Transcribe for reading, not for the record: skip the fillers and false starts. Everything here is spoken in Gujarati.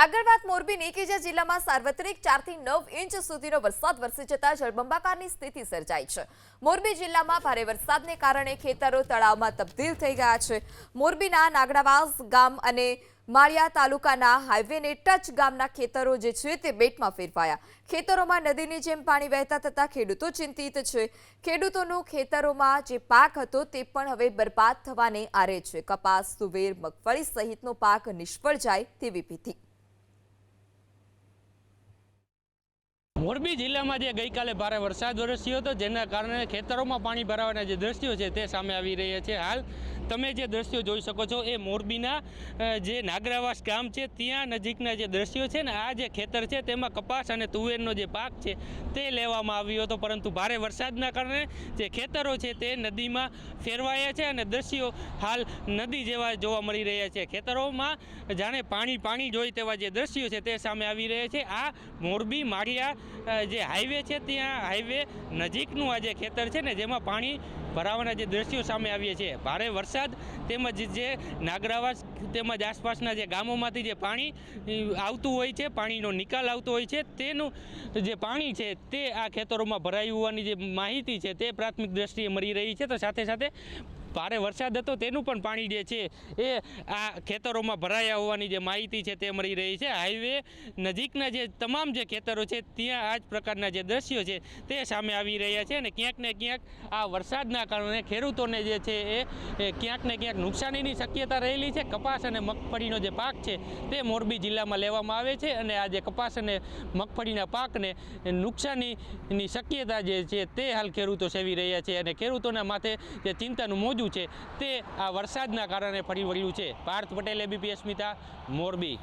આગળ વાત મોરબીની કે જ્યાં જિલ્લામાં સાર્વત્રિક 4 થી 9 ઇંચ સુધીનો વરસાદ વરસી જતા જળબંબાકારની સ્થિતિ સર્જાઈ છે। મોરબી જિલ્લામાં ભારે વરસાદને કારણે ખેતરો તળાવમાં તબદીલ થઈ ગયા છે। મોરબીના નાગડાવાસ ગામ અને માળિયા તાલુકાના હાઈવેને ટચ ગામના ખેતરો જે છે તે બેટમાં ફેરવાયા। ખેતરોમાં નદીની જેમ પાણી વહેતા થતા ખેડૂતો ચિંતિત છે। ખેડૂતોનો ખેતરોમાં જે પાક હતો તે પણ હવે બરબાદ થવાને આરે છે। કપાસ, તુવેર, મગફળી સહિતનો પાક નિષ્ફળ જાય તેવી ભીતિ। મોરબી જિલ્લામાં જે ગઈકાલે ભારે વરસાદ વરસ્યો હતો જેના કારણે ખેતરોમાં પાણી ભરાવાના જે દ્રશ્યો છે તે સામે આવી રહ્યા છે। હાલ તમે જે દ્રશ્યો જોઈ શકો છો એ મોરબીના જે નાગરાવાસ ગામ છે ત્યાં નજીકના જે દ્રશ્યો છે ને આ જે ખેતર છે તેમાં કપાસ અને તુવેરનો જે પાક છે તે લેવામાં આવ્યો હતો, પરંતુ ભારે વરસાદના કારણે જે ખેતરો છે તે નદીમાં ફેરવાયા છે અને દ્રશ્યો હાલ નદી જેવા જોવા મળી રહ્યા છે। ખેતરોમાં જાણે પાણી જોઈ તેવા જે દ્રશ્યો છે તે સામે આવી રહ્યા છે। આ મોરબી માળિયા જે હાઈવે છે ત્યાં હાઈવે નજીકનું આ જે ખેતર છે ને જેમાં પાણી ભરાવાના જે દ્રશ્યો સામે આવ્યા છે। ભારે વરસાદ તેમજ જે નાગરાવાસ તેમજ આસપાસના જે ગામોમાંથી જે પાણી આવતું હોય છે, પાણીનો નિકાલ આવતો હોય છે, તેનું જે પાણી છે તે આ ખેતરોમાં ભરાયું હોવાની જે માહિતી છે તે પ્રાથમિક દ્રષ્ટિએ મળી રહી છે। તો સાથે સાથે ભારે વરસાદ હતો તેનું પણ પાણી જે છે એ આ ખેતરોમાં ભરાયા હોવાની જે માહિતી છે તે મળી રહી છે। હાઈવે નજીકના જે તમામ જે ખેતરો છે ત્યાં આ જ પ્રકારના જે દ્રશ્યો છે તે સામે આવી રહ્યા છે અને ક્યાંક ને ક્યાંક આ વરસાદના કારણે ખેડૂતોને જે છે એ ક્યાંક ને ક્યાંક નુકસાનીની શક્યતા રહેલી છે। કપાસ અને મગફળીનો જે પાક છે તે મોરબી જિલ્લામાં લેવામાં આવે છે અને આ જે કપાસ અને મગફળીના પાકને નુકસાનીની શક્યતા જે છે તે હાલ ખેડૂતો સેવી રહ્યા છે અને ખેડૂતોના માથે જે ચિંતાનું મોજું છે તે આ વરસાદના કારણે ફરી વળ્યું છે। પાર્થ પટેલ, ABP અસ્મિતા, મોરબી।